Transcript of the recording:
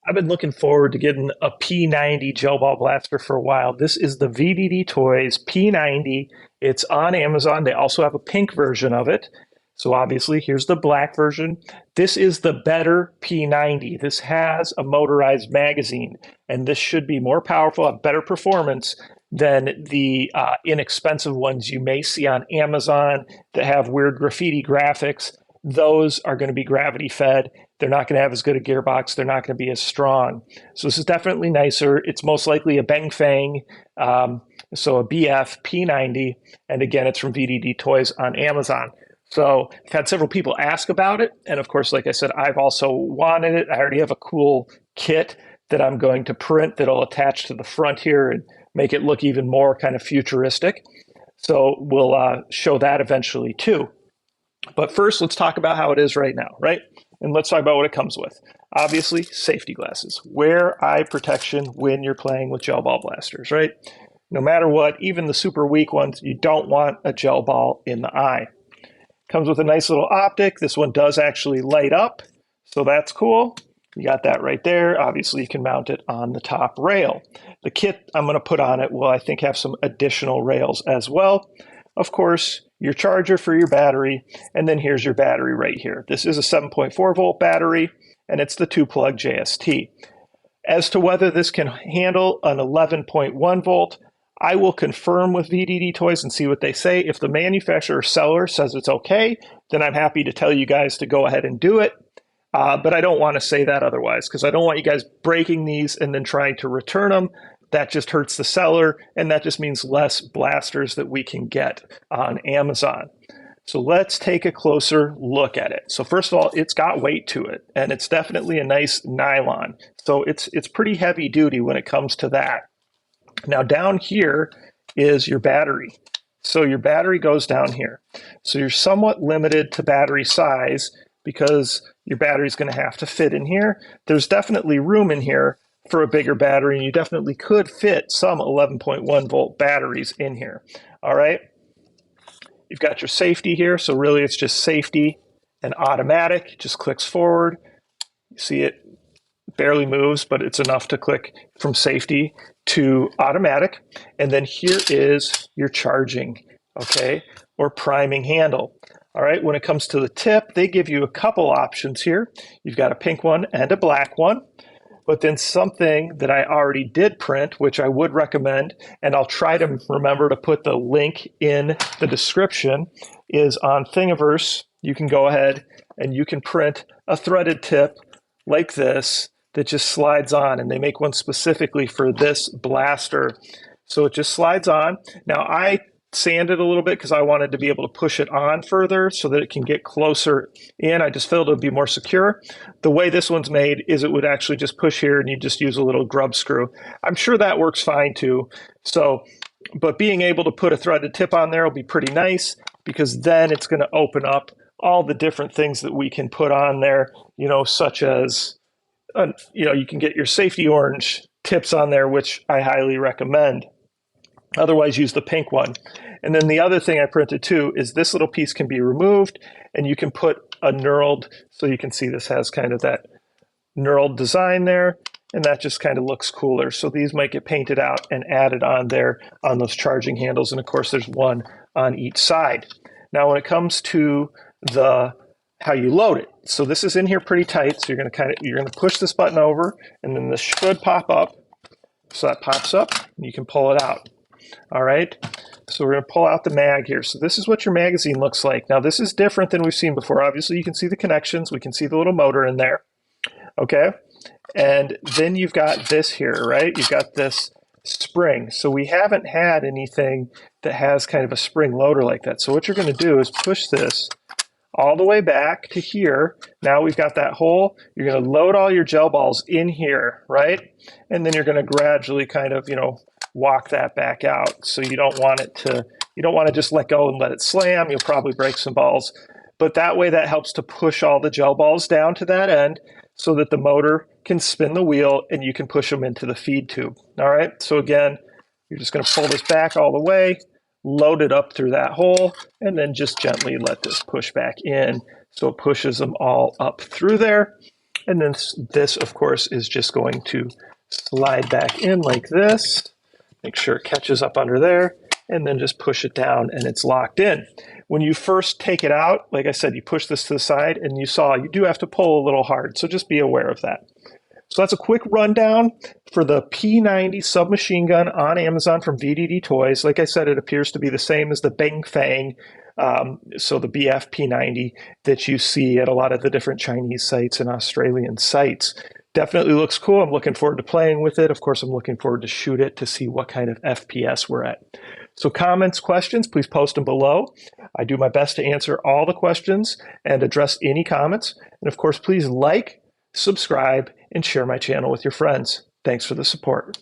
I've been looking forward to getting a P90 gel ball blaster for a while. This is the VDD Toys P90. It's on Amazon. They also have a pink version of it. So obviously, here's the black version. This is the better P90. This has a motorized magazine, and this should be more powerful, have better performance than the inexpensive ones you may see on Amazon that have weird graffiti graphics. Those are going to be gravity fed. They're not going to have as good a gearbox. They're not going to be as strong. So this is definitely nicer. It's most likely a Bang Fang, so a BF P90. And again, it's from VDD Toys on Amazon. So I've had several people ask about it. And of course, like I said, I've also wanted it. I already have a cool kit that I'm going to print that'll attach to the front here and make it look even more kind of futuristic. So we'll show that eventually too. But first, let's talk about how it is right now, right? And let's talk about what it comes with. Obviously, safety glasses. Wear eye protection when you're playing with gel ball blasters, right? No matter what, even the super weak ones, you don't want a gel ball in the eye. Comes with a nice little optic. This one does actually light up, so that's cool. You got that right there. Obviously, you can mount it on the top rail. The kit I'm going to put on it will, I think, have some additional rails as well. Of course, your charger for your battery, and then here's your battery right here. This is a 7.4 volt battery, and it's the 2-plug JST. As to whether this can handle an 11.1 volt, I will confirm with VDD Toys and see what they say. If the manufacturer or seller says it's okay, then I'm happy to tell you guys to go ahead and do it. But I don't want to say that otherwise, because I don't want you guys breaking these and then trying to return them. That just hurts the seller, and that just means less blasters that we can get on Amazon. So let's take a closer look at it. So first of all, it's got weight to it, and it's definitely a nice nylon. So it's pretty heavy duty when it comes to that. Now down here is your battery. So your battery goes down here. So you're somewhat limited to battery size because your battery is going to have to fit in here. There's definitely room in here for a bigger battery, and you definitely could fit some 11.1 volt batteries in here. All right. You've got your safety here. So really it's just safety and automatic. It just clicks forward. You see it barely moves, but it's enough to click from safety to automatic. And then here is your charging, okay, or priming handle. All right, when it comes to the tip, they give you a couple options here. You've got a pink one and a black one. But then something that I already did print, which I would recommend, and I'll try to remember to put the link in the description, is on Thingiverse. You can go ahead and you can print a threaded tip like this that just slides on, and they make one specifically for this blaster. So it just slides on. Now I sanded a little bit because I wanted to be able to push it on further so that it can get closer in. I just felt it would be more secure. The way this one's made is it would actually just push here and you just use a little grub screw. I'm sure that works fine too. So, but being able to put a threaded tip on there will be pretty nice, because then it's going to open up all the different things that we can put on there, you know, such as, you know, you can get your safety orange tips on there, which I highly recommend. Otherwise, use the pink one. And then the other thing I printed too is this little piece can be removed, and you can put a knurled, so you can see this has kind of that knurled design there, and that just kind of looks cooler. So these might get painted out and added on there on those charging handles. And of course, there's one on each side. Now, when it comes to how you load it, so this is in here pretty tight. So you're going to push this button over, and then this should pop up. So that pops up, and you can pull it out. All right, so we're going to pull out the mag here. So this is what your magazine looks like. Now this is different than we've seen before. Obviously you can see the connections. We can see the little motor in there. Okay, and then you've got this here, right? You've got this spring. So we haven't had anything that has kind of a spring loader like that. So what you're going to do is push this all the way back to here. Now we've got that hole. You're going to load all your gel balls in here, right? And then you're going to gradually kind of, you know, walk that back out. So you don't want to just let go and let it slam. You'll probably break some balls. But that way that helps to push all the gel balls down to that end so that the motor can spin the wheel and you can push them into the feed tube. All right. So again, you're just going to pull this back all the way, load it up through that hole, and then just gently let this push back in so it pushes them all up through there. And then this, of course, is just going to slide back in like this. Make sure it catches up under there, and then just push it down and it's locked in. When you first take it out, like I said, you push this to the side and you saw you do have to pull a little hard. So just be aware of that. So that's a quick rundown for the P90 submachine gun on Amazon from VDD Toys. Like I said, it appears to be the same as the Bang Fang, so the BF P90 that you see at a lot of the different Chinese sites and Australian sites. Definitely looks cool. I'm looking forward to playing with it. Of course, I'm looking forward to shoot it to see what kind of FPS we're at. So comments, questions, please post them below. I do my best to answer all the questions and address any comments. And of course, please like, subscribe, and share my channel with your friends. Thanks for the support.